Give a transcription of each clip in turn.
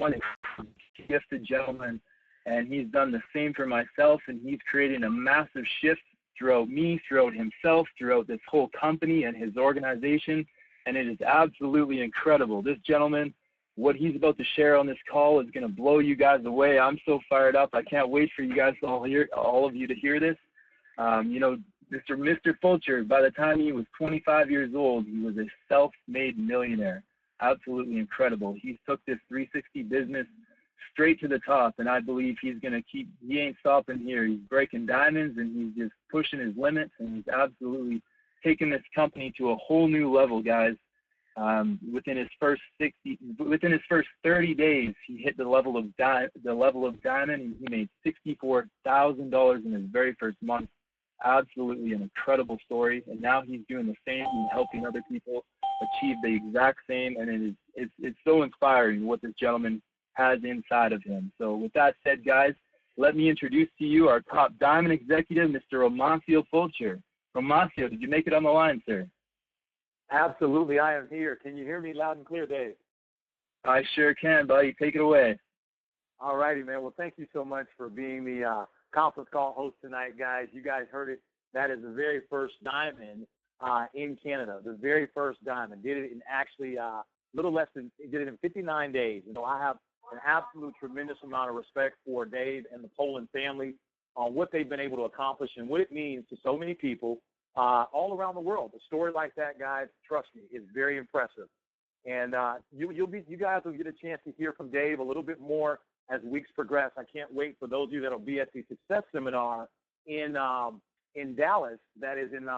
one gifted gentleman, and he's done the same for myself, and he's creating a massive shift throughout me, throughout himself, throughout this whole company and his organization, and it is absolutely incredible. This gentleman, what he's about to share on this call is going to blow you guys away. I'm so fired up. I can't wait for you guys to all of you to hear this. You know, Mr. Fulcher, by the time he was 25 years old, he was a self-made millionaire. Absolutely incredible. He took this 360 business straight to the top, and I believe he's going to he ain't stopping here. He's breaking diamonds, and he's just pushing his limits, and he's absolutely taking this company to a whole new level, guys. Within his first 30 days, he hit the level of diamond, and he made $64,000 in his very first month. Absolutely an incredible story, and now he's doing the same and helping other people achieve the exact same, and it's so inspiring what this gentleman has inside of him. So with that said, guys, let me introduce to you our top diamond executive, Mr. Romancio Fulcher. Romancio, did you make it on the line, sir? Absolutely, I am here. Can you hear me loud and clear, Dave? I sure can, buddy. Take it away. All righty, man. Well, thank you so much for being the conference call host tonight, guys. You guys heard it. That is the very first diamond in Canada, the very first diamond. Did it in actually did it in 59 days. You know, I have an absolute tremendous amount of respect for Dave and the Poland family on what they've been able to accomplish and what it means to so many people all around the world. A story like that, guys, trust me, is very impressive. And you guys will get a chance to hear from Dave a little bit more as weeks progress. I can't wait for those of you that will be at the Success Seminar in Dallas. That is in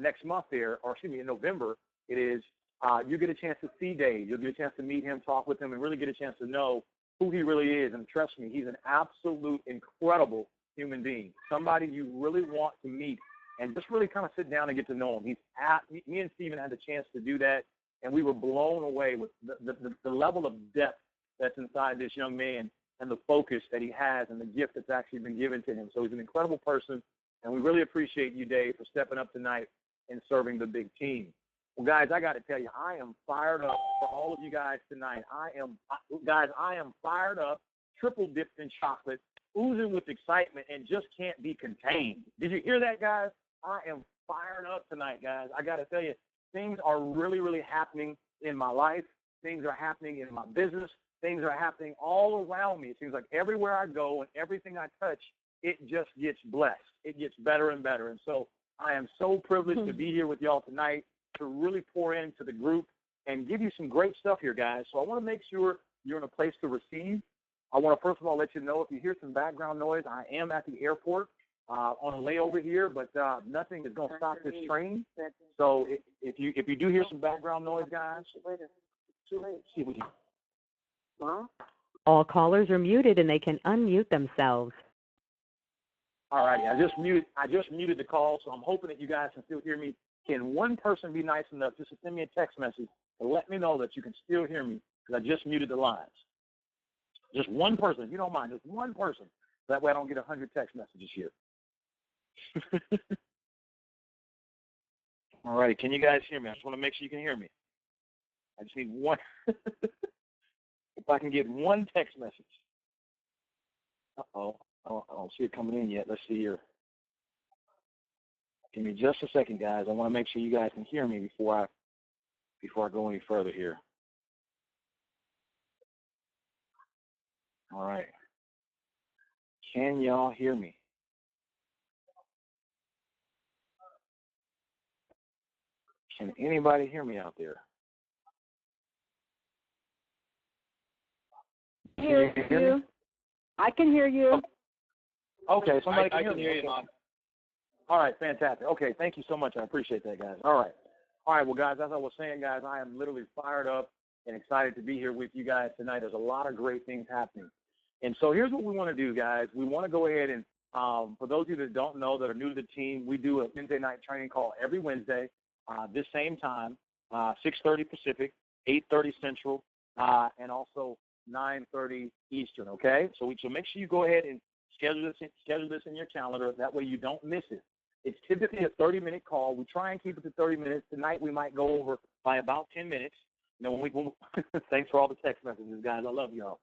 next month there, or excuse me, in November. It is. You get a chance to see Dave. You'll get a chance to meet him, talk with him, and really get a chance to know who he really is. And trust me, he's an absolute incredible human being, somebody you really want to meet and just really kind of sit down and get to know him. Me and Stephen had the chance to do that, and we were blown away with the level of depth that's inside this young man and the focus that he has and the gift that's actually been given to him. So he's an incredible person, and we really appreciate you, Dave, for stepping up tonight and serving the big team. Well, guys, I got to tell you, I am fired up for all of you guys tonight. I am fired up, triple dipped in chocolate, oozing with excitement, and just can't be contained. Did you hear that, guys? I am fired up tonight, guys. I got to tell you, things are really, really happening in my life. Things are happening in my business. Things are happening all around me. It seems like everywhere I go and everything I touch, it just gets blessed. It gets better and better. And so I am so privileged to be here with y'all tonight to really pour into the group and give you some great stuff here, guys. So I want to make sure you're in a place to receive. I want to, first of all, let you know if you hear some background noise, I am at the airport on a layover here, but nothing is going to stop this train. So if you do hear some background noise, guys, see what you. All callers are muted and they can unmute themselves. All righty, I just muted the call, so I'm hoping that you guys can still hear me. Can one person be nice enough just to send me a text message to let me know that you can still hear me because I just muted the lines? Just one person, if you don't mind, just one person. That way I don't get 100 text messages here. All righty, can you guys hear me? I just want to make sure you can hear me. I just need one. If I can get one text message. Uh-oh. I don't see it coming in yet. Let's see here. Give me just a second, guys. I want to make sure you guys can hear me before I go any further here. All right. Can y'all hear me? Can anybody hear me out there? Hear you. I can hear you. Okay, somebody can hear me. you, Mom. All right, fantastic. Okay, thank you so much. I appreciate that, guys. All right, well, guys, as I was saying, guys, I am literally fired up and excited to be here with you guys tonight. There's a lot of great things happening. And so here's what we want to do, guys. We want to go ahead and, for those of you that don't know, that are new to the team, we do a Wednesday night training call every Wednesday, this same time, 6:30 Pacific, 8:30 Central, and also 9:30 Eastern, okay? So make sure you go ahead and schedule this in your calendar. That way you don't miss it. It's typically a 30-minute call. We try and keep it to 30 minutes. Tonight we might go over by about 10 minutes. You know, thanks for all the text messages, guys. I love y'all.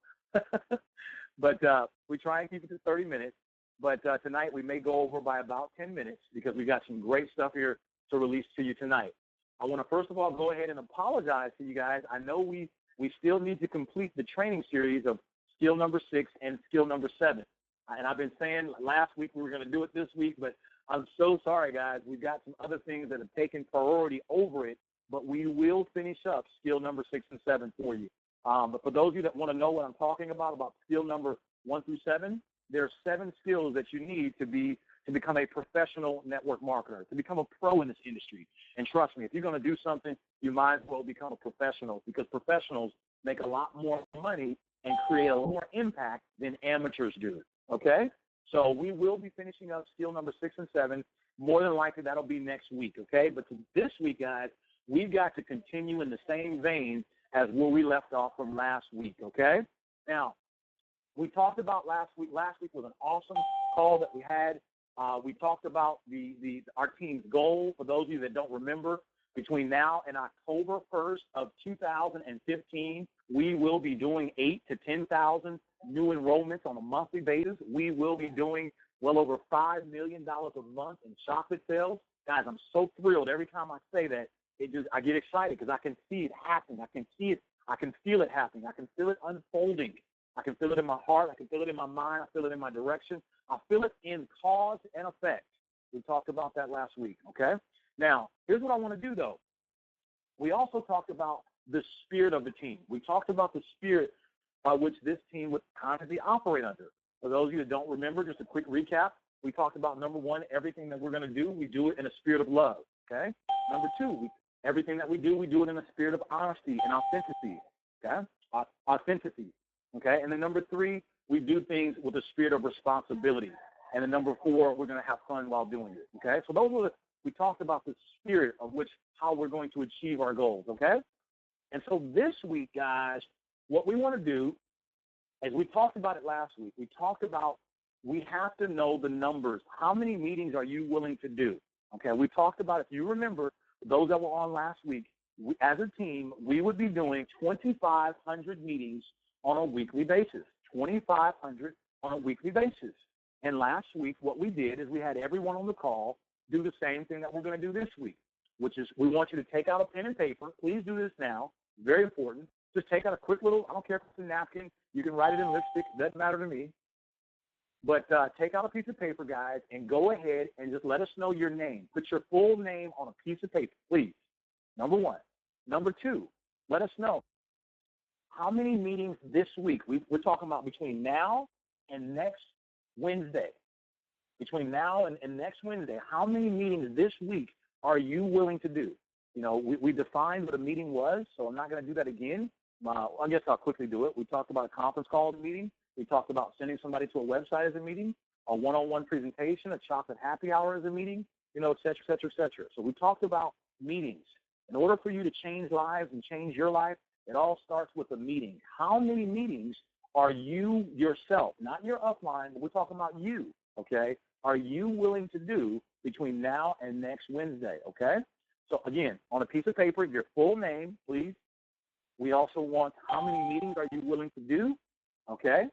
But we try and keep it to 30 minutes. But tonight we may go over by about 10 minutes because we got some great stuff here to release to you tonight. I want to first of all go ahead and apologize to you guys. I know we still need to complete the training series of skill number 6 and skill number 7. And I've been saying last week we were going to do it this week, but I'm so sorry, guys. We've got some other things that have taken priority over it, but we will finish up skill number 6 and 7 for you. But for those of you that want to know what I'm talking about skill number 1 through 7, there are 7 skills that you need to become a professional network marketer, to become a pro in this industry. And trust me, if you're going to do something, you might as well become a professional because professionals make a lot more money and create a lot more impact than amateurs do, okay? So we will be finishing up skill number 6 and 7. More than likely, that'll be next week, okay? But this week, guys, we've got to continue in the same vein as where we left off from last week, okay? Now, we talked about last week. Last week was an awesome call that we had. We talked about our team's goal. For those of you that don't remember, between now and October 1st of 2015, we will be doing 8,000 to 10,000 new enrollments on a monthly basis. We will be doing well over $5 million a month in chocolate sales. Guys, I'm so thrilled every time I say that. I get excited because I can see it happening. I can see it. I can feel it happening. I can feel it unfolding. I can feel it in my heart. I can feel it in my mind. I feel it in my direction. I feel it in cause and effect. We talked about that last week, okay? Now, here's what I want to do, though. We also talked about the spirit of the team. We talked about the spirit by which this team would constantly operate under. For those of you that don't remember, just a quick recap, we talked about, number 1, everything that we're going to do, we do it in a spirit of love, okay? Number 2, everything that we do it in a spirit of honesty and authenticity, okay? Authenticity, okay? And then number 3, we do things with a spirit of responsibility. And then number 4, we're going to have fun while doing it, okay? So we talked about the spirit of how we're going to achieve our goals, okay? And so this week, guys, what we want to do, as we talked about it last week, we talked about we have to know the numbers. How many meetings are you willing to do? Okay, we talked about, if you remember, those that were on last week, as a team, we would be doing 2,500 meetings on a weekly basis, 2,500 on a weekly basis. And last week, what we did is we had everyone on the call do the same thing that we're going to do this week, which is we want you to take out a pen and paper. Please do this now. Very important. Just take out a quick little, I don't care if it's a napkin. You can write it in lipstick. It doesn't matter to me. But take out a piece of paper, guys, and go ahead and just let us know your name. Put your full name on a piece of paper, please. Number 1. Number 2, let us know how many meetings this week. We're talking about between now and next Wednesday. Between now and next Wednesday, how many meetings this week are you willing to do? You know, we defined what a meeting was, so I'm not going to do that again. I guess I'll quickly do it. We talked about a conference call as a meeting. We talked about sending somebody to a website as a meeting, a one-on-one presentation, a chocolate happy hour as a meeting, you know, et cetera, et cetera, et cetera. So we talked about meetings. In order for you to change lives and change your life, it all starts with a meeting. How many meetings are you yourself, not your upline, but we're talking about you, okay, are you willing to do between now and next Wednesday, okay? So, again, on a piece of paper, your full name, please. We also want how many meetings are you willing to do, okay?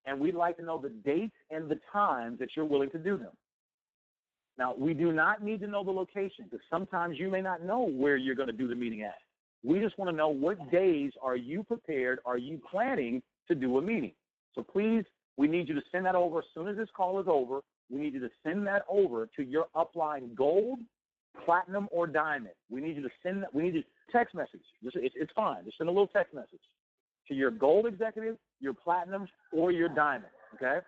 And we'd like to know the dates and the times that you're willing to do them. Now, we do not need to know the location because sometimes you may not know where you're going to do the meeting at. We just want to know what days are you prepared, are you planning to do a meeting. So please, we need you to send that over as soon as this call is over. We need you to send that over to your upline gold, platinum, or diamond. We need you to send that. We need you to text message. It's fine. Just send a little text message to your gold executive, your platinum, or your diamond, okay?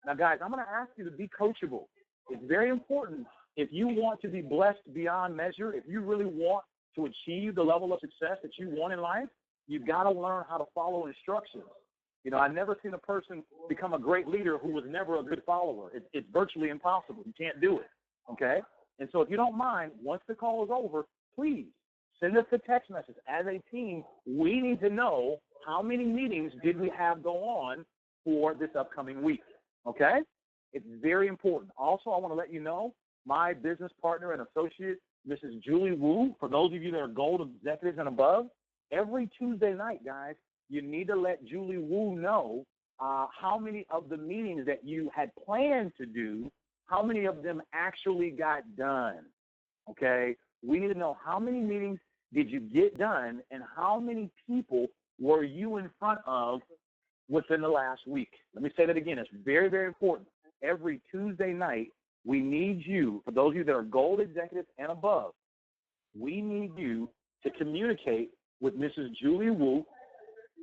Now, guys, I'm going to ask you to be coachable. It's very important. If you want to be blessed beyond measure, if you really want to achieve the level of success that you want in life, you've got to learn how to follow instructions. You know, I've never seen a person become a great leader who was never a good follower. It's virtually impossible. You can't do it, okay? And so if you don't mind, once the call is over, please send us a text message. As a team, we need to know how many meetings did we have go on for this upcoming week, okay? It's very important. Also, I want to let you know, my business partner and associate, Mrs. Julie Wu, for those of you that are gold executives and above, every Tuesday night, guys, you need to let Julie Wu know how many of the meetings that you had planned to do, how many of them actually got done, okay? We need to know how many meetings did you get done and how many people were you in front of within the last week. Let me say that again. It's very, very important. Every Tuesday night, we need you, for those of you that are gold executives and above, we need you to communicate with Mrs. Julie Wu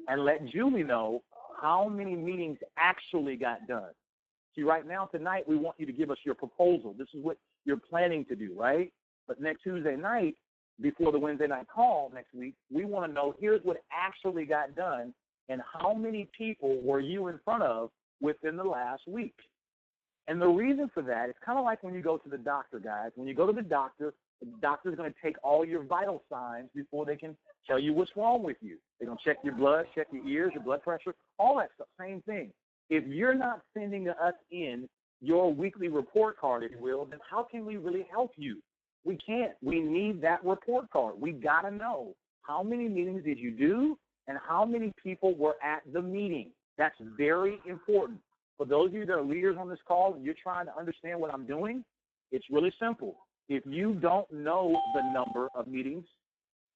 and let Julie know how many meetings actually got done. See, right now, tonight, we want you to give us your proposal. This is what you're planning to do, right? But next Tuesday night, before the Wednesday night call next week, we want to know here's what actually got done and how many people were you in front of within the last week. And the reason for that, it's kind of like when you go to the doctor, guys. When you go to the doctor's going to take all your vital signs before they can tell you what's wrong with you. They're going to check your blood, check your ears, your blood pressure, all that stuff, same thing. If you're not sending us in your weekly report card, if you will, then how can we really help you? We can't. We need that report card. We got to know how many meetings did you do and how many people were at the meeting. That's very important. For those of you that are leaders on this call and you're trying to understand what I'm doing, it's really simple. If you don't know the number of meetings,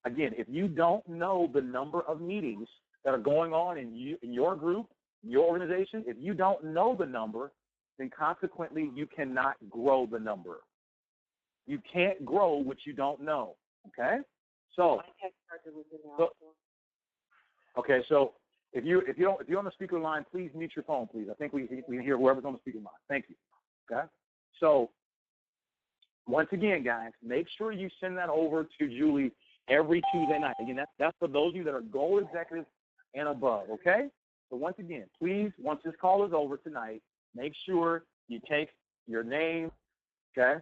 again, if you don't know the number of meetings that are going on in your group, your organization, if you don't know the number, then consequently you cannot grow the number. You can't grow what you don't know, okay? So if you're on the speaker line, please mute your phone, please. I think we can hear whoever's on the speaker line. Thank you. Okay? So once again, guys, make sure you send that over to Julie every Tuesday night. Again, that's for those of you that are gold executives and above, okay? So once again, please, once this call is over tonight, make sure you take your name, okay,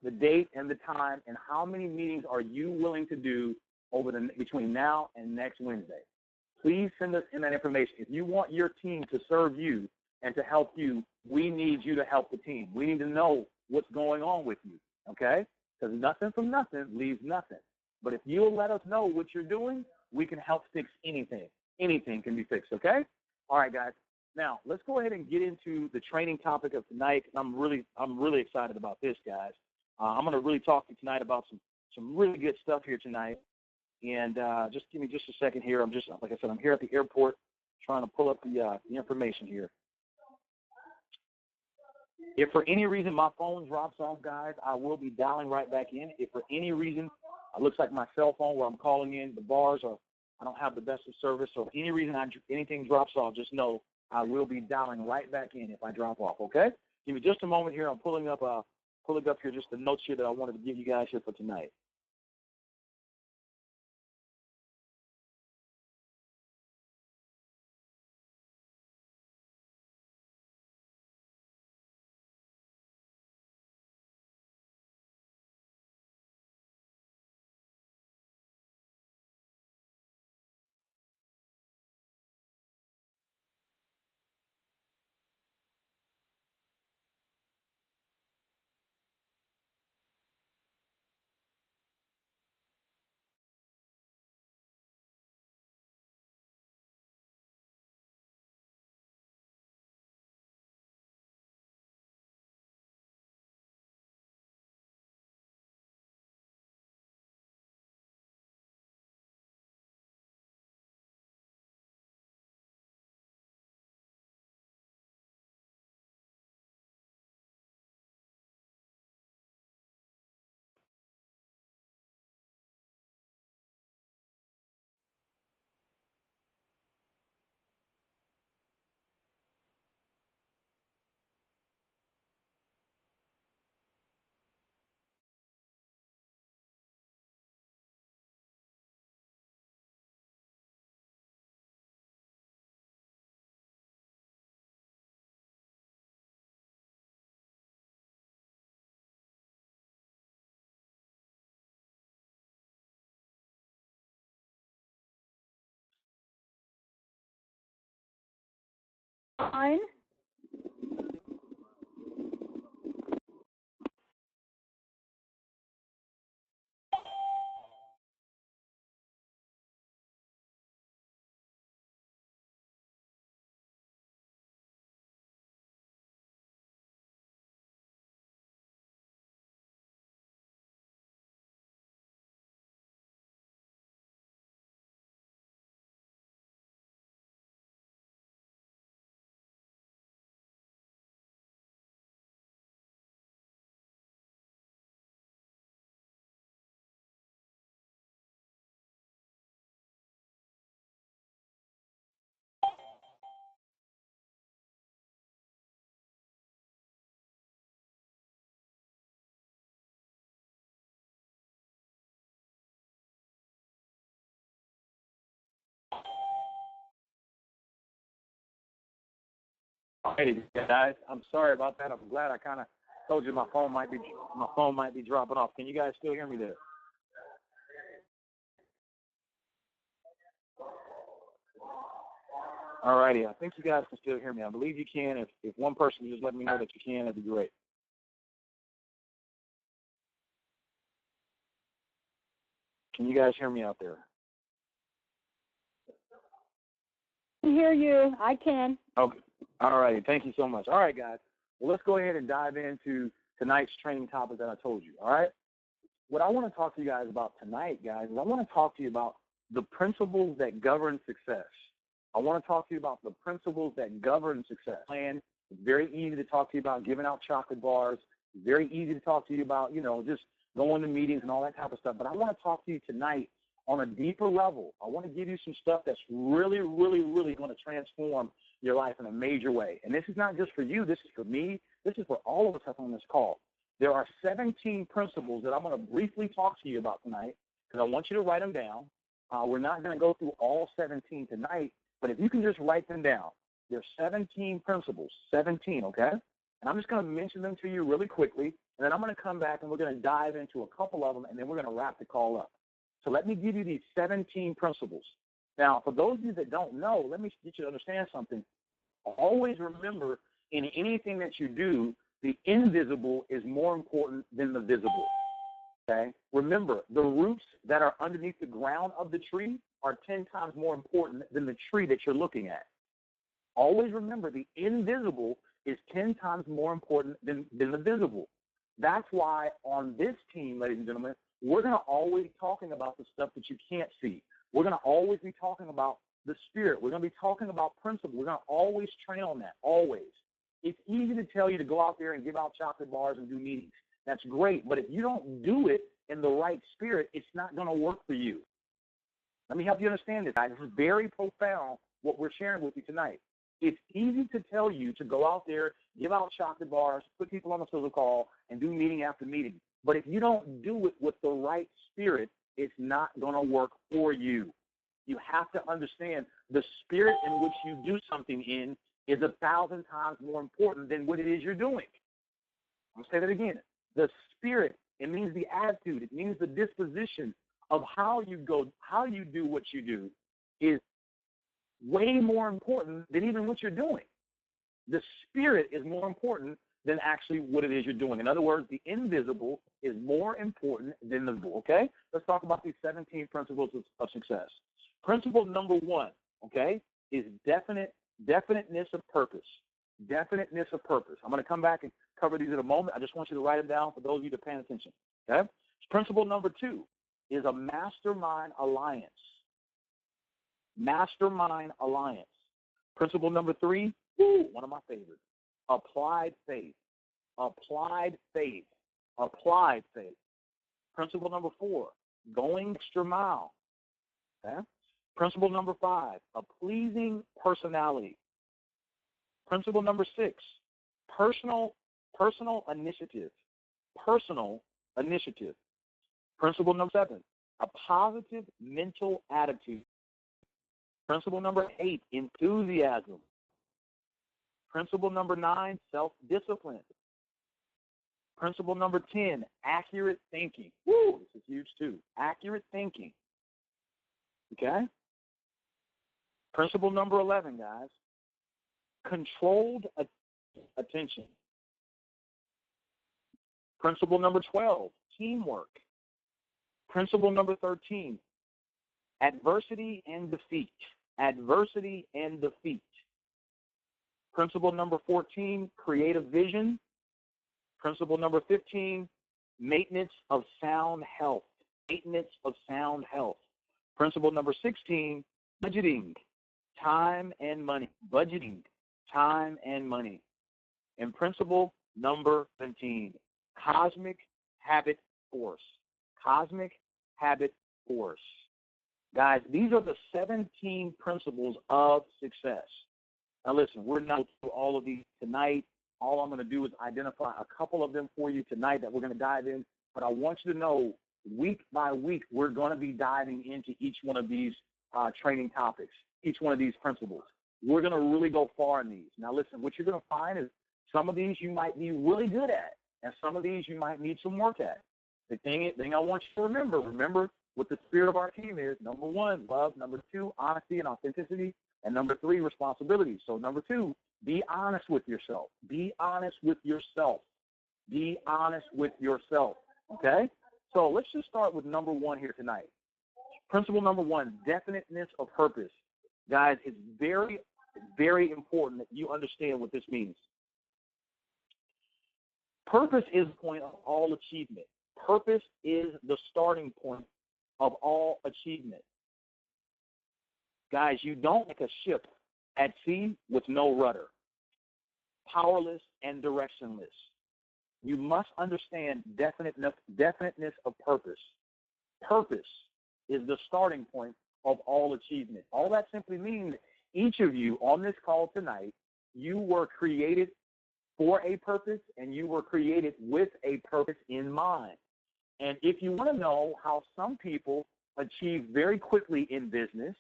the date and the time, and how many meetings are you willing to do between now and next Wednesday. Please send us in that information. If you want your team to serve you and to help you, we need you to help the team. We need to know what's going on with you, okay? Because nothing from nothing leaves nothing. But if you'll let us know what you're doing, we can help fix anything. Anything can be fixed, okay? All right, guys. Now, let's go ahead and get into the training topic of tonight. I'm really excited about this, guys. I'm going to really talk to you tonight about some really good stuff here tonight. And just give me just a second here. Like I said, I'm here at the airport trying to pull up the information here. If for any reason my phone drops off, guys, I will be dialing right back in. If for any reason it looks like my cell phone where I'm calling in, the bars I don't have the best of service. So if any reason anything drops off, just know I will be dialing right back in if I drop off, okay? Give me just a moment here. I'm pulling up here just the notes here that I wanted to give you guys here for tonight. Fine. Hey guys, I'm sorry about that. I'm glad I kind of told you my phone might be dropping off. Can you guys still hear me there? All righty, I think you guys can still hear me. I believe you can. If one person can just let me know that you can, that'd be great. Can you guys hear me out there? I can hear you. I can. Okay. All righty. Thank you so much. All right, guys. Well, let's go ahead and dive into tonight's training topic that I told you. All right. What I want to talk to you guys about tonight, guys, is I want to talk to you about the principles that govern success. I want to talk to you about the principles that govern success. Plan. It's very easy to talk to you about giving out chocolate bars. It's very easy to talk to you about, just going to meetings and all that type of stuff. But I want to talk to you tonight on a deeper level. I want to give you some stuff that's really, really, really going to transform your life in a major way. And this is not just for you. This is for me. This is for all of us up on this call. There are 17 principles that I'm going to briefly talk to you about tonight because I want you to write them down. We're not going to go through all 17 tonight, but if you can just write them down, there are 17 principles, 17, okay? And I'm just going to mention them to you really quickly, and then I'm going to come back and we're going to dive into a couple of them, and then we're going to wrap the call up. So let me give you these 17 principles. Now, for those of you that don't know, let me get you to understand something. Always remember, in anything that you do, the invisible is more important than the visible, okay? Remember, the roots that are underneath the ground of the tree are 10 times more important than the tree that you're looking at. Always remember, the invisible is 10 times more important than the visible. That's why on this team, ladies and gentlemen, we're going to always be talking about the stuff that you can't see. We're going to always be talking about the spirit. We're going to be talking about principle. We're going to always train on that, always. It's easy to tell you to go out there and give out chocolate bars and do meetings. That's great, but if you don't do it in the right spirit, it's not going to work for you. Let me help you understand this, guys. This is very profound, what we're sharing with you tonight. It's easy to tell you to go out there, give out chocolate bars, put people on a social call, and do meeting after meeting. But if you don't do it with the right spirit, it's not going to work for you. You have to understand the spirit in which you do something in is 1,000 times more important than what it is you're doing. I'm going to say that again. The spirit, it means the attitude. It means the disposition of how you do what you do is way more important than even what you're doing. The spirit is more important than actually what it is you're doing. In other words, the invisible is more important than the visible, okay? Let's talk about these 17 principles of success. Principle number 1, okay, is definiteness of purpose. Definiteness of purpose. I'm going to come back and cover these in a moment. I just want you to write them down for those of you that are paying attention, okay? Principle number 2 is a mastermind alliance. Mastermind alliance. Principle number 3, one of my favorites, applied faith. Applied faith. Applied faith. Principle number 4, going extra mile. Okay? Principle number 5, a pleasing personality. Principle number 6, personal initiative. Personal initiative. Principle number 7, a positive mental attitude. Principle number 8, enthusiasm. Principle number 9, self-discipline. Principle number 10, accurate thinking. Woo, this is huge too. Accurate thinking. Okay? Principle number 11, guys, controlled attention. Principle number 12, teamwork. Principle number 13, adversity and defeat. Adversity and defeat. Principle number 14, creative vision. Principle number 15, maintenance of sound health. Maintenance of sound health. Principle number 16, budgeting, time and money. Budgeting, time and money. And principle number 17, cosmic habit force. Cosmic habit force. Guys, these are the 17 principles of success. Now listen, we're not going to do all of these tonight. All I'm going to do is identify a couple of them for you tonight that we're going to dive in. But I want you to know, week by week, we're going to be diving into each one of these training topics, each one of these principles. We're going to really go far in these. Now, listen, what you're going to find is some of these you might be really good at, and some of these you might need some work at. The thing I want you to remember what the spirit of our team is. Number 1, love. Number 2, honesty and authenticity. And number 3, responsibility. So number 2, be honest with yourself. Be honest with yourself. Be honest with yourself, okay? So let's just start with number 1 here tonight. Principle number 1, definiteness of purpose. Guys, it's very, very important that you understand what this means. Purpose is the point of all achievement. Purpose is the starting point of all achievement. Guys, you don't make a ship at sea with no rudder, powerless and directionless. You must understand definiteness of purpose. Purpose is the starting point of all achievement. All that simply means each of you on this call tonight, you were created for a purpose and you were created with a purpose in mind. And if you want to know how some people achieve very quickly in business,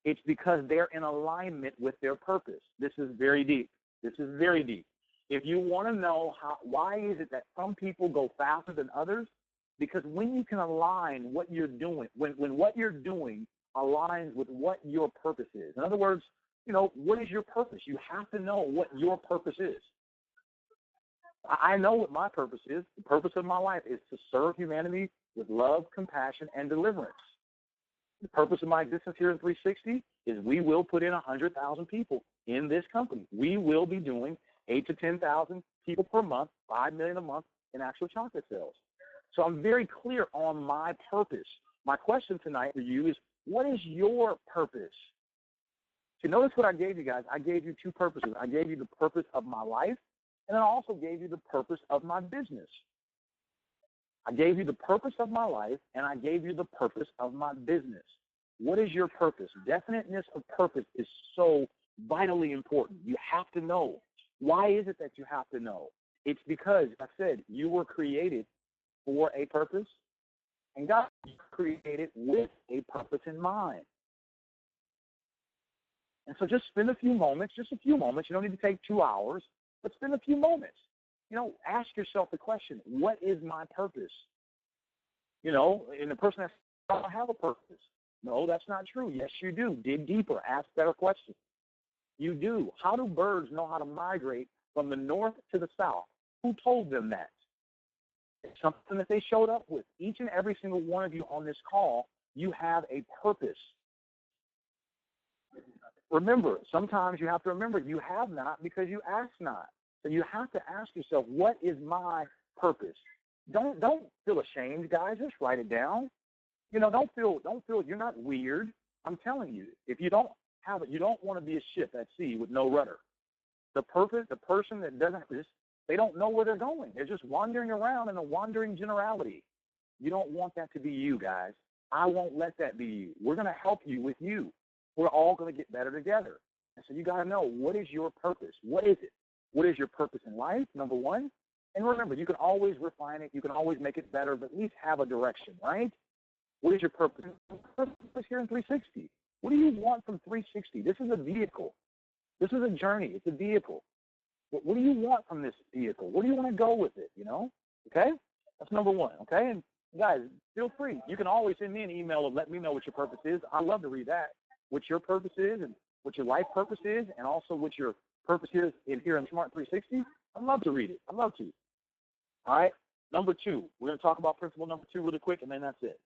it's because they're in alignment with their purpose. This is very deep. This is very deep. If you want to know why is it that some people go faster than others, because when you can align what you're doing, when what you're doing aligns with what your purpose is. In other words, what is your purpose? You have to know what your purpose is. I know what my purpose is. The purpose of my life is to serve humanity with love, compassion, and deliverance. The purpose of my existence here in 360 is we will put in 100,000 people in this company. We will be doing 8,000 to 10,000 people per month, 5 million a month in actual chocolate sales. So I'm very clear on my purpose. My question tonight for you is, what is your purpose? So notice what I gave you guys. I gave you 2 purposes. I gave you the purpose of my life, and I also gave you the purpose of my business. I gave you the purpose of my life, and I gave you the purpose of my business. What is your purpose? Definiteness of purpose is so vitally important. You have to know. Why is it that you have to know? It's because, I said, you were created for a purpose, and God created with a purpose in mind. And so just spend a few moments, you don't need to take 2 hours, but spend a few moments. Ask yourself the question, what is my purpose? And the person says, I don't have a purpose. No, that's not true. Yes, you do. Dig deeper. Ask better questions. You do. How do birds know how to migrate from the north to the south? Who told them that? It's something that they showed up with. Each and every single one of you on this call, you have a purpose. Remember, sometimes you have to remember you have not because you ask not. So you have to ask yourself, what is my purpose? Don't feel ashamed, guys. Just write it down. Don't feel you're not weird. I'm telling you, if you don't have it, you don't want to be a ship at sea with no rudder. The person that doesn't, they don't know where they're going. They're just wandering around in a wandering generality. You don't want that to be you, guys. I won't let that be you. We're going to help you with you. We're all going to get better together. And so you got to know, what is your purpose? What is it? What is your purpose in life, number 1? And remember, you can always refine it. You can always make it better, but at least have a direction, right? What is your purpose? Purpose here in 360. What do you want from 360? This is a vehicle. This is a journey. It's a vehicle. What do you want from this vehicle? Where do you want to go with it, Okay? That's number 1, okay? And guys, feel free. You can always send me an email and let me know what your purpose is. I'd love to read that, what your purpose is and what your life purpose is, and also what your purpose is here in Smart 360. I'd love to read it. I'd love to. All right? Number 2. We're going to talk about principle number 2 really quick, and then that's it.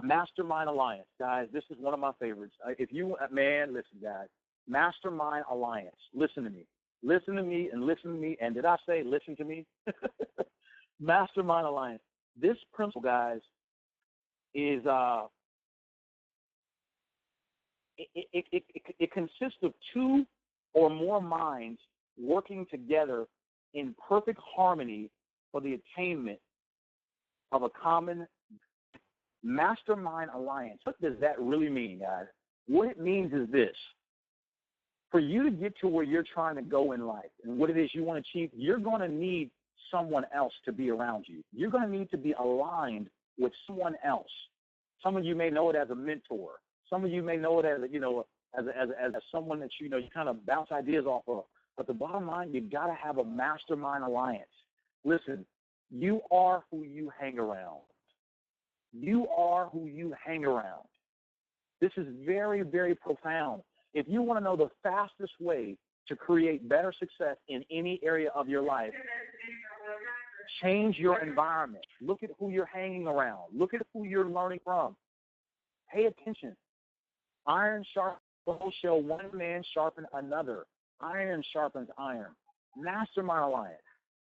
Mastermind Alliance. Guys, this is one of my favorites. Listen, guys. Mastermind Alliance. Listen to me. Listen to me and listen to me. And did I say listen to me? Mastermind Alliance. This principle, guys, is it consists of 2 or more minds working together in perfect harmony for the attainment of a common mastermind alliance. What does that really mean, guys? What it means is this. For you to get to where you're trying to go in life and what it is you want to achieve, you're going to need someone else to be around you. You're going to need to be aligned with someone else. Some of you may know it as a mentor. Some of you may know it as as someone that you kind of bounce ideas off of. But the bottom line, you've got to have a mastermind alliance. Listen, you are who you hang around. You are who you hang around. This is very, very profound. If you want to know the fastest way to create better success in any area of your life, change your environment. Look at who you're hanging around. Look at who you're learning from. Pay attention. Iron sharpens both, shall one man sharpen another. Iron sharpens iron. Mastermind alliance.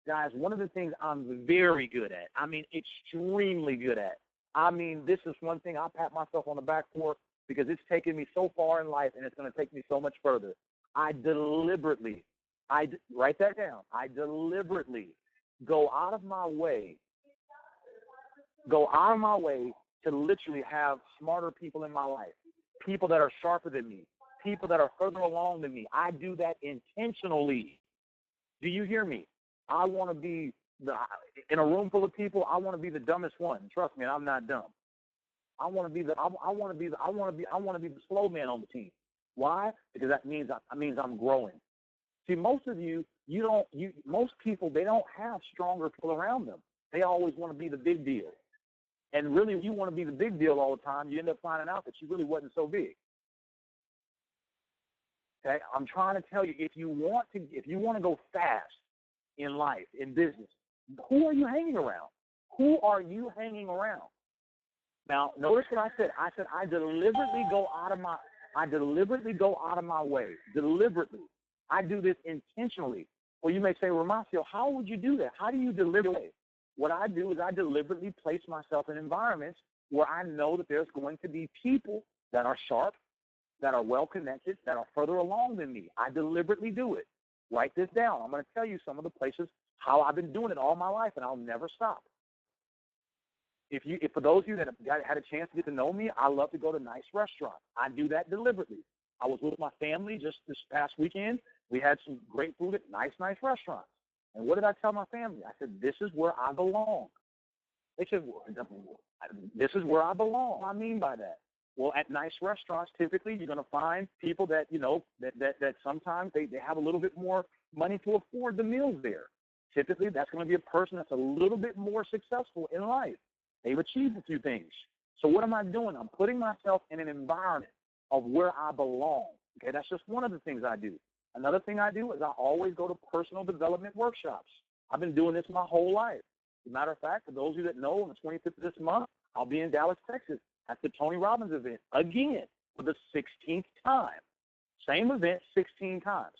Guys, one of the things I'm very good at, I mean extremely good at, I mean this is one thing I pat myself on the back for because it's taken me so far in life and it's going to take me so much further. Write that down, I deliberately go out of my way to literally have smarter people in my life, people that are sharper than me, people that are further along than me. I do that intentionally. Do you hear me? I want to be in a room full of people. I want to be the dumbest one. Trust me, I'm not dumb. I want to be the slow man on the team. Why? Because that means I'm growing. See, most of most people, they don't have stronger people around them. They always want to be the big deal. And really, if you want to be the big deal all the time, you end up finding out that you really wasn't so big. Okay, I'm trying to tell you, if you want to go fast in life, in business, who are you hanging around? Who are you hanging around? Now, notice what I said. I said I deliberately go out of my way. Deliberately. I do this intentionally. Well, you may say, Romacio, how would you do that? How do you deliberately? What I do is I deliberately place myself in environments where I know that there's going to be people that are sharp, that are well-connected, that are further along than me. I deliberately do it. Write this down. I'm going to tell you some of the places how I've been doing it all my life, and I'll never stop. If for those of you that have had a chance to get to know me, I love to go to nice restaurants. I do that deliberately. I was with my family just this past weekend. We had some great food at nice restaurants. And what did I tell my family? I said, this is where I belong. They said, this is where I belong. What do I mean by that? Well, at nice restaurants, typically you're going to find people that, that sometimes they have a little bit more money to afford the meals there. Typically, that's going to be a person that's a little bit more successful in life. They've achieved a few things. So what am I doing? I'm putting myself in an environment of where I belong. Okay, that's just one of the things I do. Another thing I do is I always go to personal development workshops. I've been doing this my whole life. As a matter of fact, for those of you that know, on the 25th of this month, I'll be in Dallas, Texas at the Tony Robbins event again for the 16th time. Same event 16 times.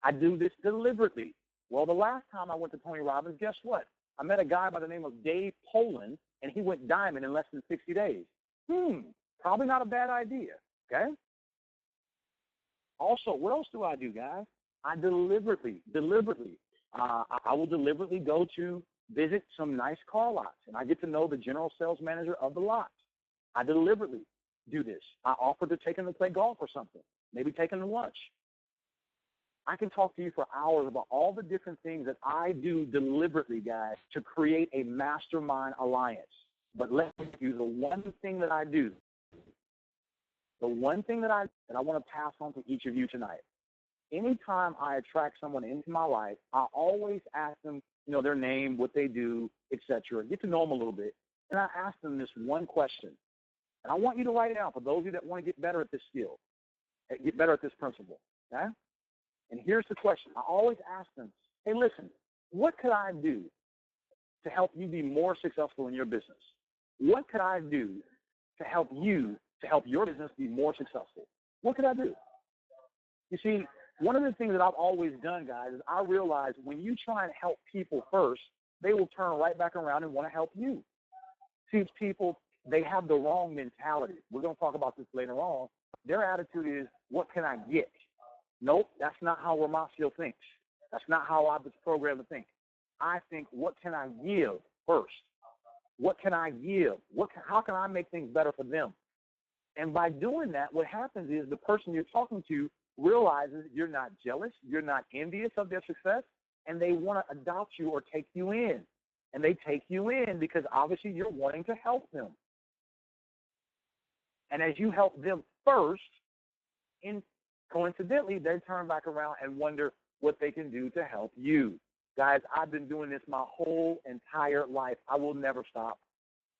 I do this deliberately. Well, the last time I went to Tony Robbins, guess what? I met a guy by the name of Dave Poland, and he went diamond in less than 60 days. Probably not a bad idea, okay? Also, what else do I do, guys? I deliberately, I will deliberately go to visit some nice car lots, and I get to know the general sales manager of the lots. I deliberately do this. I offer to take them to play golf or something, maybe take them to lunch. I can talk to you for hours about all the different things that I do deliberately, guys, to create a mastermind alliance. But let me do the one thing that I do, the one thing that I want to pass on to each of you tonight. Anytime I attract someone into my life, I always ask them, their name, what they do, etc. Get to know them a little bit. And I ask them this one question. And I want you to write it down for those of you that want to get better at this skill, get better at this principle, okay? And here's the question. I always ask them, hey, listen, what could I do to help you be more successful in your business? What could I do to help your business be more successful? What could I do? You see, one of the things that I've always done, guys, is I realize when you try and help people first, they will turn right back around and want to help you. See, people, they have the wrong mentality. We're going to talk about this later on. Their attitude is, what can I get? Nope, that's not how Romacio thinks. That's not how I was programmed to think. I think, what can I give first? What can I give? How can I make things better for them? And by doing that, what happens is the person you're talking to realizes you're not jealous, you're not envious of their success, and they want to adopt you or take you in. And they take you in because obviously you're wanting to help them. And as you help them first, coincidentally, they turn back around and wonder what they can do to help you. Guys, I've been doing this my whole entire life. I will never stop.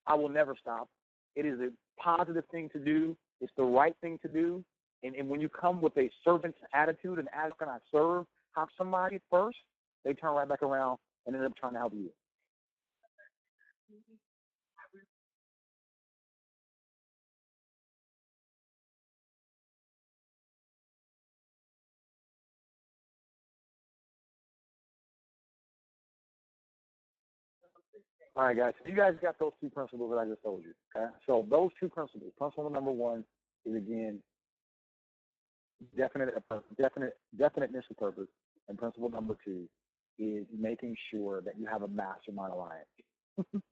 I will never stop. It is a positive thing to do. It's the right thing to do. And when you come with a servant's attitude and ask, can I serve, help somebody first, they turn right back around and end up trying to help you. All right, guys. So you guys got those two principles that I just told you. Okay. So those two principles. Principle number one is, again, definiteness of purpose, and principle number two is making sure that you have a mastermind alliance.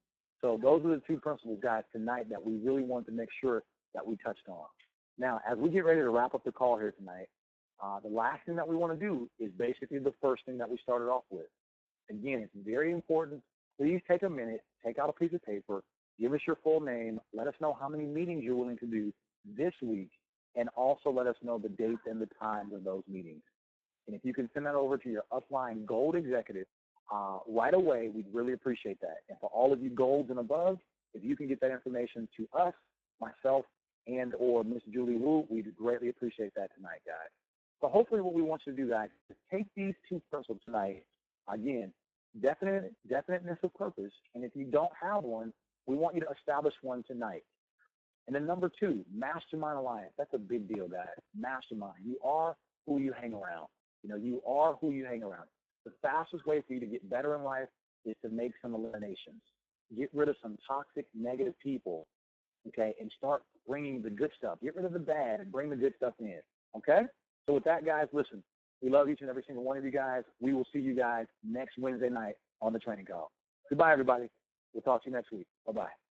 So those are the two principles, guys, tonight that we really want to make sure that we touched on. Now, as we get ready to wrap up the call here tonight, the last thing that we want to do is basically the first thing that we started off with. Again, it's very important. Please take a minute, take out a piece of paper, give us your full name, let us know how many meetings you're willing to do this week, and also let us know the dates and the times of those meetings. And if you can send that over to your upline gold executive right away, we'd really appreciate that. And for all of you golds and above, if you can get that information to us, myself, and or Miss Julie Wu, we'd greatly appreciate that tonight, guys. So hopefully what we want you to do, guys, is take these two principles tonight. Again, definiteness of purpose, and if you don't have one, we want you to establish one tonight. And then number two, mastermind alliance. That's a big deal, guys. Mastermind. You are who you hang around. You know, you are who you hang around. The fastest way for you to get better in life is to make some eliminations. Get rid of some toxic, negative people, okay, and start bringing the good stuff. Get rid of the bad and bring the good stuff in, okay? So with that, guys, listen, we love each and every single one of you guys. We will see you guys next Wednesday night on the training call. Goodbye, everybody. We'll talk to you next week. Bye-bye.